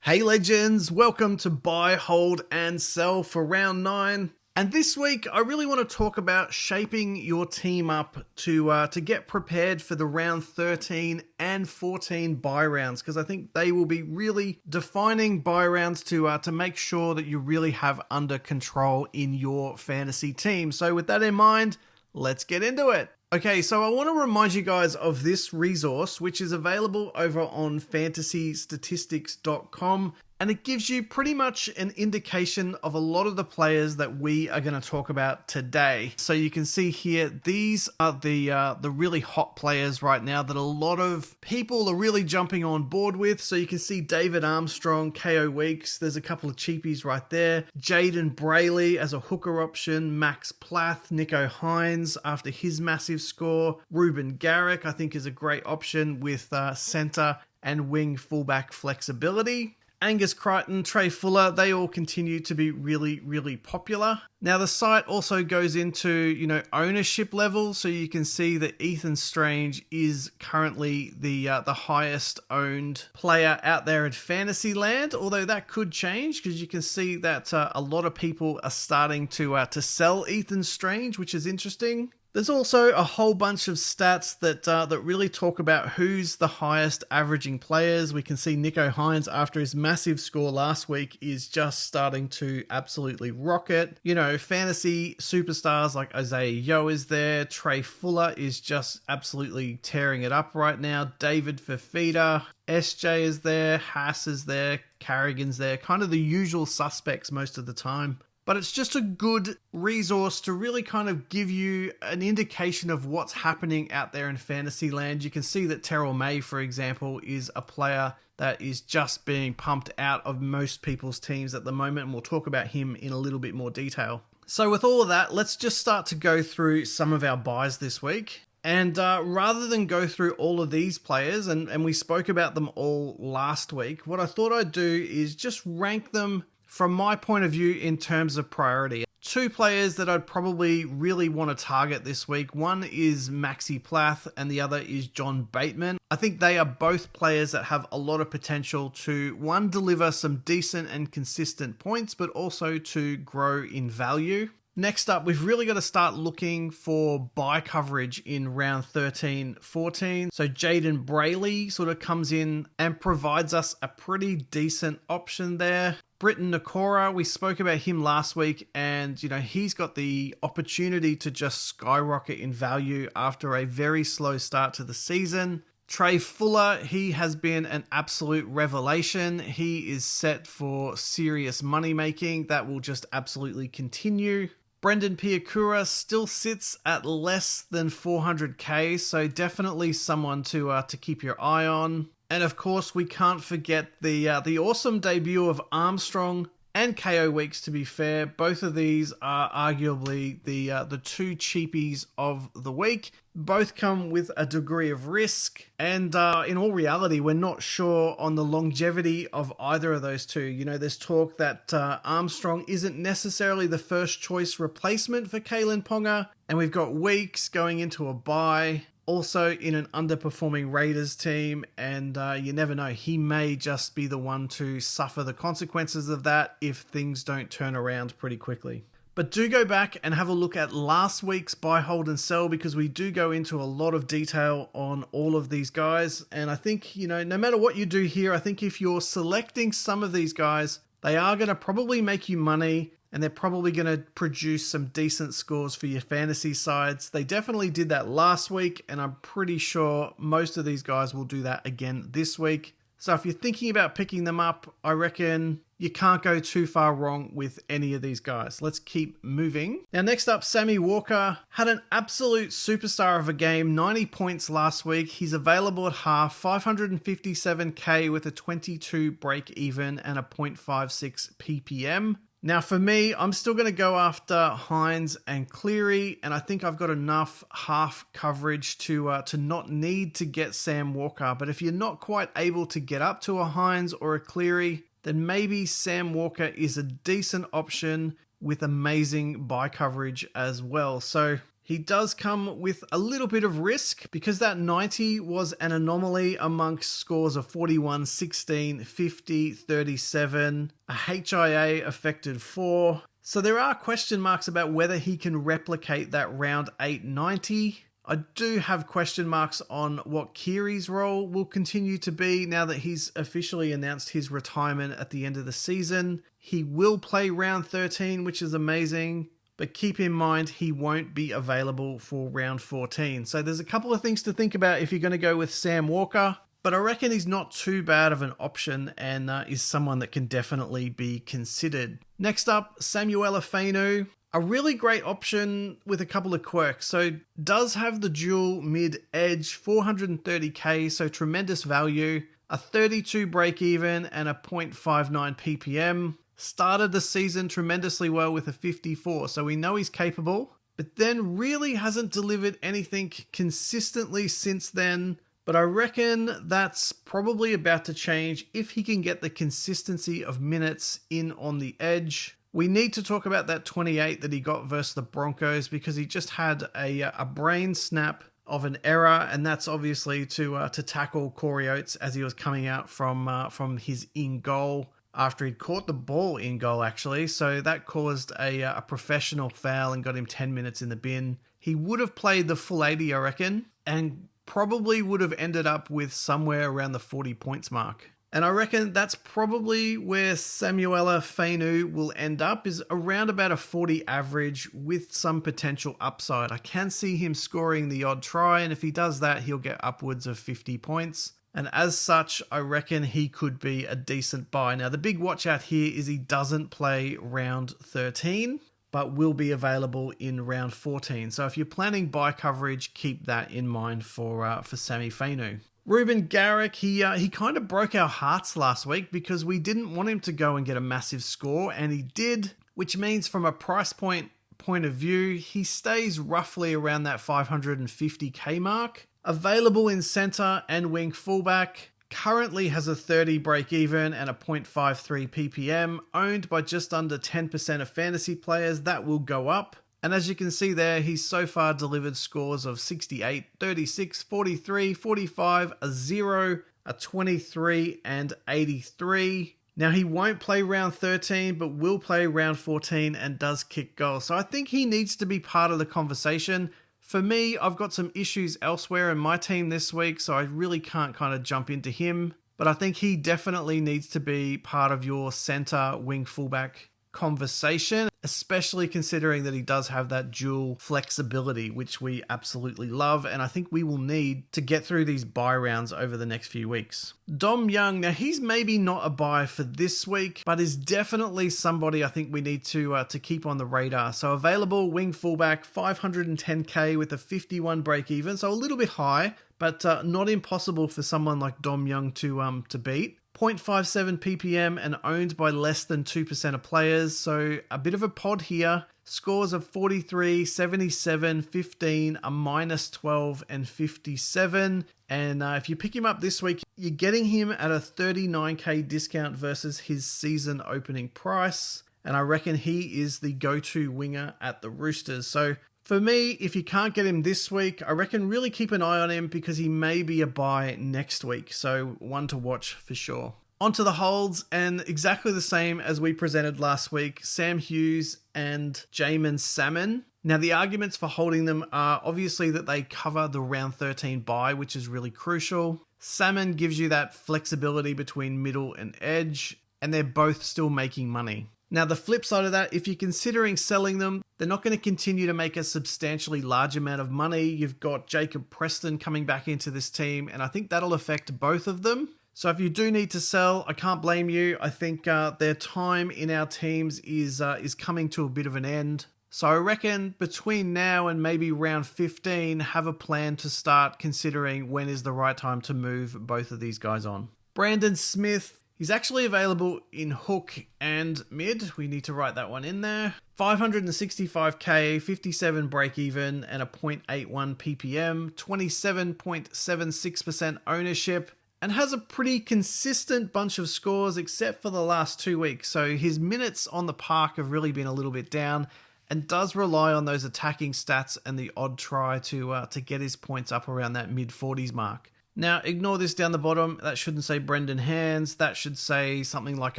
Hey legends, welcome to Buy, Hold and Sell for round 9. And this week I really want to talk about shaping your team up to get prepared for the round 13 and 14 buy rounds, because I think they will be really defining buy rounds to make sure that you really have under control in your fantasy team. So with that in mind, let's get into it. Okay, so I want to remind you guys of this resource, which is available over on fantasystatistics.com, and it gives you pretty much an indication of a lot of the players that we are going to talk about today. So you can see here, these are the really hot players right now that a lot of people are really jumping on board with. So you can see David Armstrong, KO Weeks, there's a couple of cheapies right there. Jaden Brayley as a hooker option, Max Plath, Nico Hines after his massive score. Ruben Garrick I think is a great option with center and wing fullback flexibility. Angus Crichton, Trey Fuller, they all continue to be really, really popular. Now the site also goes into, ownership levels. So you can see that Stewart Strange is currently the highest owned player out there in fantasy land. Although that could change, because you can see that a lot of people are starting to sell Stewart Strange, which is interesting. There's also a whole bunch of stats that really talk about who's the highest averaging players. We can see Nico Hines, after his massive score last week, is just starting to absolutely rocket. Fantasy superstars like Isaiah Yeo is there. Trey Fuller is just absolutely tearing it up right now. David Fafita, SJ is there, Haas is there, Carrigan's there. Kind of the usual suspects most of the time. But it's just a good resource to really kind of give you an indication of what's happening out there in fantasy land. You can see that Terell May, for example, is a player that is just being pumped out of most people's teams at the moment, and we'll talk about him in a little bit more detail. So with all of that, let's just start to go through some of our buys this week. And rather than go through all of these players, and we spoke about them all last week, what I thought I'd do is just rank them from my point of view in terms of priority. Two players that I'd probably really want to target this week. One is Maxi Plath and the other is John Bateman. I think they are both players that have a lot of potential to, one, deliver some decent and consistent points, but also to grow in value. Next up, we've really got to start looking for buy coverage in round 13-14. So Jaden Brayley sort of comes in and provides us a pretty decent option there. Britton Nakora, we spoke about him last week, and he's got the opportunity to just skyrocket in value after a very slow start to the season. Trey Fuller, he has been an absolute revelation. He is set for serious money making. That will just absolutely continue. Brendan Piakura still sits at less than 400k, so definitely someone to keep your eye on. And of course, we can't forget the awesome debut of Armstrong and KO Weeks, to be fair. Both of these are arguably the two cheapies of the week. Both come with a degree of risk. And in all reality, we're not sure on the longevity of either of those two. There's talk that Armstrong isn't necessarily the first choice replacement for Kalen Ponga. And we've got Weeks going into a bye, also in an underperforming Raiders team, and you never know, he may just be the one to suffer the consequences of that if things don't turn around pretty quickly. But do go back and have a look at last week's buy, hold and sell, because we do go into a lot of detail on all of these guys. And I think, no matter what you do here, I think if you're selecting some of these guys, they are going to probably make you money, and they're probably going to produce some decent scores for your fantasy sides. They definitely did that last week, and I'm pretty sure most of these guys will do that again this week. So if you're thinking about picking them up, I reckon you can't go too far wrong with any of these guys. Let's keep moving. Now, next up, Sammy Walker had an absolute superstar of a game, 90 points last week. He's available at half, 557k with a 22 break even and a 0.56 ppm. Now for me, I'm still going to go after Hines and Cleary, and I think I've got enough half coverage to not need to get Sam Walker. But if you're not quite able to get up to a Hines or a Cleary, then maybe Sam Walker is a decent option with amazing buy coverage as well. So He does come with a little bit of risk because that 90 was an anomaly amongst scores of 41, 16, 50, 37, a HIA affected 4. So there are question marks about whether he can replicate that round 8 90. I do have question marks on what Kiri's role will continue to be now that he's officially announced his retirement at the end of the season. He will play round 13, which is amazing. But keep in mind, he won't be available for round 14. So there's a couple of things to think about if you're going to go with Sam Walker. But I reckon he's not too bad of an option and is someone that can definitely be considered. Next up, Samuela Fainu. A really great option with a couple of quirks. So does have the dual mid-edge, 430k, so tremendous value. A 32 break-even and a 0.59 ppm. Started the season tremendously well with a 54, so we know he's capable, but then really hasn't delivered anything consistently since then. But I reckon that's probably about to change if he can get the consistency of minutes in on the edge. We need to talk about that 28 that he got versus the Broncos because he just had a brain snap of an error, and that's obviously to tackle Corey Oates as he was coming out from his in goal. After he'd caught the ball in goal, actually. So that caused a professional foul and got him 10 minutes in the bin. He would have played the full 80, I reckon, and probably would have ended up with somewhere around the 40 points mark. And I reckon that's probably where Samuela Fainu will end up, is around about a 40 average with some potential upside. I can see him scoring the odd try, and if he does that, he'll get upwards of 50 points. And as such, I reckon he could be a decent buy. Now, the big watch out here is he doesn't play round 13, but will be available in round 14. So if you're planning buy coverage, keep that in mind for Sammy Fainu. Ruben Garrick, he kind of broke our hearts last week because we didn't want him to go and get a massive score, and he did, which means from a price point of view, he stays roughly around that 550k mark. Available in centre and wing fullback, currently has a 30 break even and a 0.53 ppm, owned by just under 10% of fantasy players. That will go up. And as you can see there, he's so far delivered scores of 68, 36, 43, 45, a 0, a 23, and 83. Now, he won't play round 13, but will play round 14 and does kick goals. So I think he needs to be part of the conversation. For me, I've got some issues elsewhere in my team this week, so I really can't kind of jump into him. But I think he definitely needs to be part of your center wing fullback conversation, especially considering that he does have that dual flexibility, which we absolutely love, and I think we will need to get through these buy rounds over the next few weeks. Dom Young, now he's maybe not a buy for this week, but is definitely somebody I think we need to keep on the radar. So available wing fullback, 510k with a 51 break even, so a little bit high, but not impossible for someone like Dom Young to beat. 0.57 ppm and owned by less than 2% of players, so a bit of a pod here. Scores of 43, 77, 15, a minus 12, and 57. And if you pick him up this week, you're getting him at a 39k discount versus his season opening price. And I reckon he is the go-to winger at the Roosters. So for me, if you can't get him this week, I reckon really keep an eye on him because he may be a buy next week. So one to watch for sure. Onto the holds, and exactly the same as we presented last week, Sam Hughes and Jamon Salmon. Now, the arguments for holding them are obviously that they cover the round 13 bye, which is really crucial. Salmon gives you that flexibility between middle and edge, and they're both still making money. Now, the flip side of that, if you're considering selling them, they're not going to continue to make a substantially large amount of money. You've got Jacob Preston coming back into this team, and I think that'll affect both of them. So if you do need to sell, I can't blame you. I think their time in our teams is coming to a bit of an end. So I reckon between now and maybe round 15, have a plan to start considering when is the right time to move both of these guys on. Brandon Smith, he's actually available in hook and mid. We need to write that one in there. 565k, 57 break even, and a 0.81 ppm, 27.76% ownership, and has a pretty consistent bunch of scores except for the last 2 weeks. So his minutes on the park have really been a little bit down, and does rely on those attacking stats and the odd try to get his points up around that mid-40s mark. Now, ignore this down the bottom. That shouldn't say Brendan Hands. That should say something like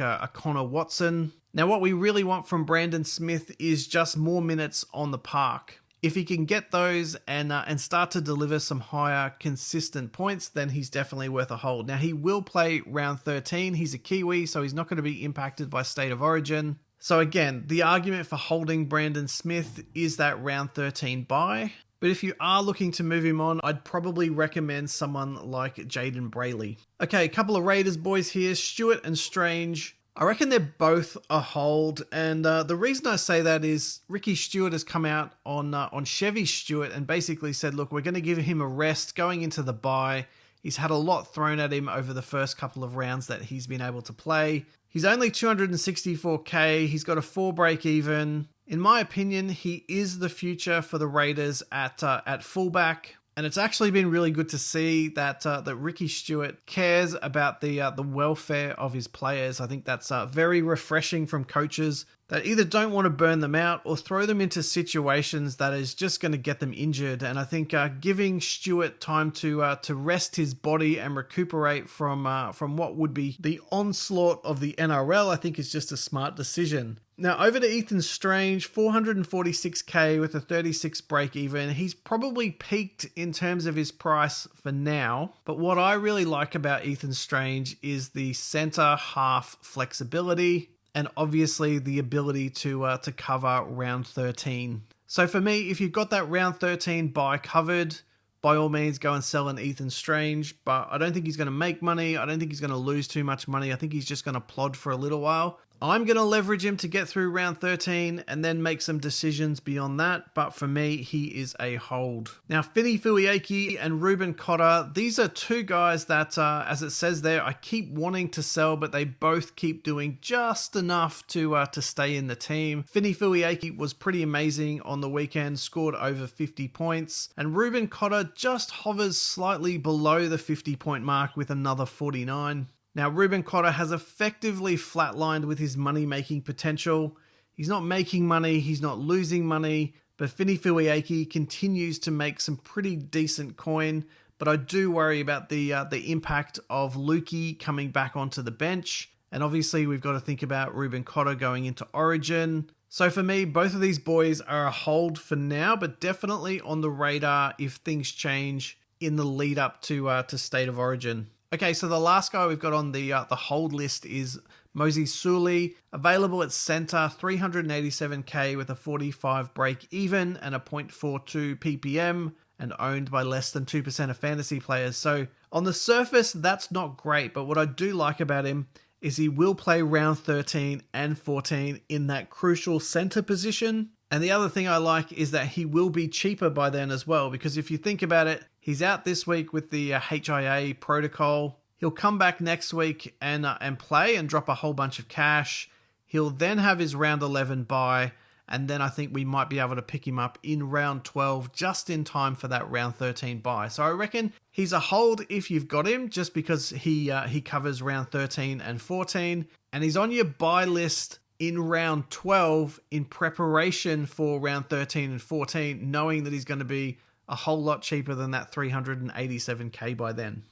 a Connor Watson. Now, what we really want from Brandon Smith is just more minutes on the park. If he can get those and start to deliver some higher consistent points, then he's definitely worth a hold. Now, he will play round 13. He's a Kiwi, so he's not going to be impacted by State of Origin. So again, the argument for holding Brandon Smith is that round 13 bye. But if you are looking to move him on, I'd probably recommend someone like Jaden Brayley. Okay, a couple of Raiders boys here, Stewart and Strange. I reckon they're both a hold, and the reason I say that is Ricky Stewart has come out on Chevy Stewart and basically said, look, we're going to give him a rest going into the bye. He's had a lot thrown at him over the first couple of rounds that he's been able to play. He's only 264k, he's got a 4 break even. In my opinion, he is the future for the Raiders at fullback. And it's actually been really good to see that Ricky Stewart cares about the welfare of his players. I think that's very refreshing from coaches that either don't want to burn them out or throw them into situations that is just going to get them injured. And I think giving Stewart time to rest his body and recuperate from what would be the onslaught of the NRL, I think is just a smart decision. Now, over to Ethan Strange, 446k with a 36 break even. He's probably peaked in terms of his price for now. But what I really like about Ethan Strange is the center half flexibility and obviously the ability to cover round 13. So for me, if you've got that round 13 buy covered, by all means, go and sell an Ethan Strange. But I don't think he's going to make money. I don't think he's going to lose too much money. I think he's just going to plod for a little while. I'm going to leverage him to get through round 13 and then make some decisions beyond that. But for me, he is a hold. Now, Fuifuivalu and Reuben Cotter, these are two guys that, as it says there, I keep wanting to sell, but they both keep doing just enough to stay in the team. Fuifuivalu was pretty amazing on the weekend, scored over 50 points. And Reuben Cotter just hovers slightly below the 50-point mark with another 49. Now, Reuben Cotter has effectively flatlined with his money-making potential. He's not making money, he's not losing money, but Fuifuivalu continues to make some pretty decent coin. But I do worry about the impact of Lukey coming back onto the bench. And obviously, we've got to think about Reuben Cotter going into Origin. So for me, both of these boys are a hold for now, but definitely on the radar if things change in the lead up to State of Origin. Okay, so the last guy we've got on the hold list is Mosey Suli, available at centre, 387k with a 45 break even and a 0.42 ppm, and owned by less than 2% of fantasy players. So on the surface, that's not great, but what I do like about him is he will play round 13 and 14 in that crucial centre position. And the other thing I like is that he will be cheaper by then as well, because if you think about it, he's out this week with the HIA protocol. He'll come back next week and play and drop a whole bunch of cash. He'll then have his round 11 bye, and then I think we might be able to pick him up in round 12 just in time for that round 13 bye. So I reckon he's a hold if you've got him, just because he covers round 13 and 14, and he's on your buy list in round 12 in preparation for round 13 and 14, knowing that he's going to be a whole lot cheaper than that 387k by then.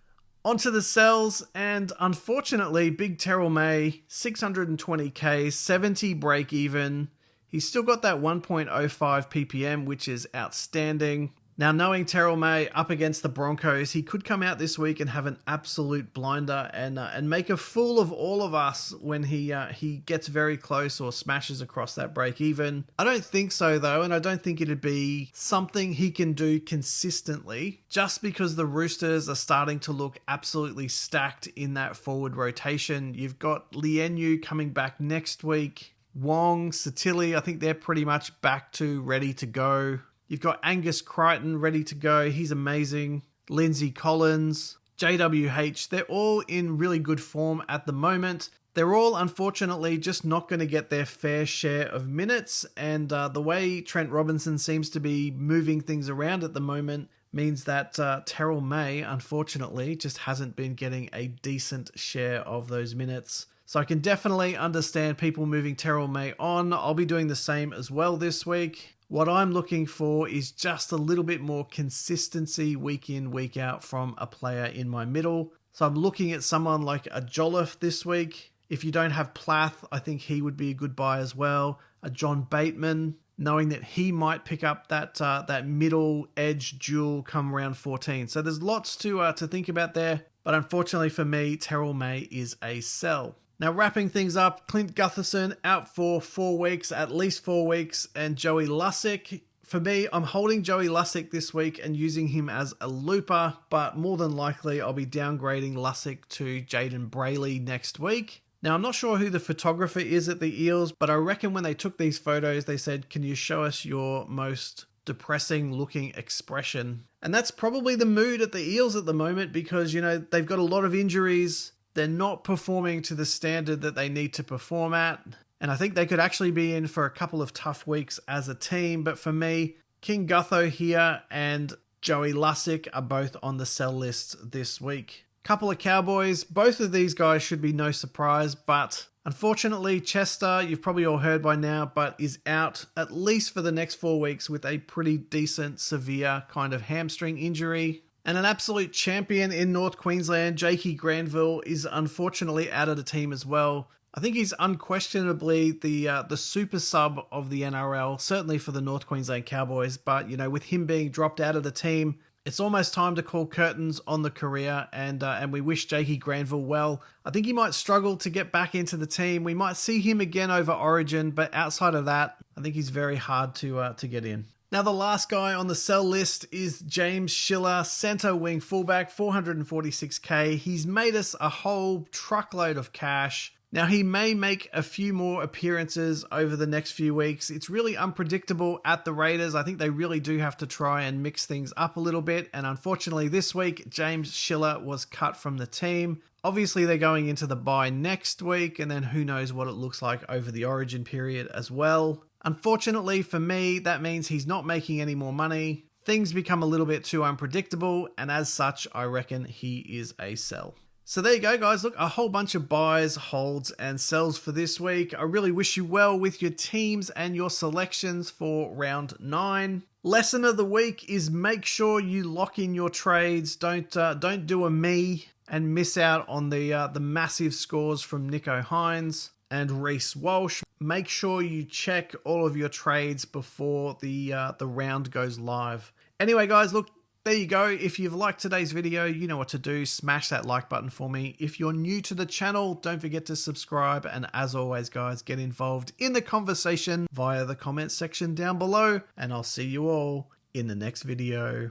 Onto the sells, and unfortunately, big Terell May, 620k, 70 break even. He's still got that 1.05 ppm, which is outstanding. Now, knowing Terell May up against the Broncos, he could come out this week and have an absolute blinder and make a fool of all of us when he gets very close or smashes across that break even. I don't think so, though, and I don't think it'd be something he can do consistently, just because the Roosters are starting to look absolutely stacked in that forward rotation. You've got Lienu coming back next week. Wong, Satili, I think they're pretty much back to ready to go. You've got Angus Crichton ready to go. He's amazing. Lindsay Collins, JWH, they're all in really good form at the moment. They're all, unfortunately, just not going to get their fair share of minutes. And the way Trent Robinson seems to be moving things around at the moment means that Terell May, unfortunately, just hasn't been getting a decent share of those minutes. So I can definitely understand people moving Terell May on. I'll be doing the same as well this week. What I'm looking for is just a little bit more consistency week in, week out from a player in my middle. So I'm looking at someone like a Jolliffe this week. If you don't have Plath, I think he would be a good buy as well. A John Bateman, knowing that he might pick up that middle edge duel come round 14. So there's lots to think about there. But unfortunately for me, Terell May is a sell. Now wrapping things up, Clint Gths out for 4 weeks, at least 4 weeks, and Joey Lussick. For me, I'm holding Joey Lussick this week and using him as a looper, but more than likely I'll be downgrading Lussick to Jaden Brayley next week. Now, I'm not sure who the photographer is at the Eels, but I reckon when they took these photos, they said, can you show us your most depressing looking expression? And that's probably the mood at the Eels at the moment because, you know, they've got a lot of injuries. They're not performing to the standard that they need to perform at. And I think they could actually be in for a couple of tough weeks as a team. But for me, King Gutho here and Joey Lussick are both on the sell list this week. Couple of Cowboys. Both of these guys should be no surprise, but unfortunately, Chester, you've probably all heard by now, but is out at least for the next 4 weeks with a pretty decent, severe kind of hamstring injury. And an absolute champion in North Queensland, Jakey Granville, is unfortunately out of the team as well. I think he's unquestionably the super sub of the NRL, certainly for the North Queensland Cowboys. But, you know, with him being dropped out of the team, it's almost time to call curtains on the career, and we wish Jakey Granville well. I think he might struggle to get back into the team. We might see him again over Origin, but outside of that, I think he's very hard to get in. Now, the last guy on the sell list is James Schiller, centre wing fullback, 446k. He's made us a whole truckload of cash. Now, he may make a few more appearances over the next few weeks. It's really unpredictable at the Raiders. I think they really do have to try and mix things up a little bit. And unfortunately, this week, James Schiller was cut from the team. Obviously, they're going into the bye next week, and then who knows what it looks like over the Origin period as well. Unfortunately for me, that means he's not making any more money. Things become a little bit too unpredictable, and as such, I reckon he is a sell. So there you go, guys. Look, a whole bunch of buys, holds, and sells for this week. I really wish you well with your teams and your selections for round 9. Lesson of the week is make sure you lock in your trades. Don't do a me and miss out on the massive scores from Nico Hines and Reece Walsh. Make sure you check all of your trades before the round goes live. Anyway, guys, look. There you go. If you've liked today's video, you know what to do. Smash that like button for me. If you're new to the channel, don't forget to subscribe. And as always, guys, get involved in the conversation via the comment section down below. And I'll see you all in the next video.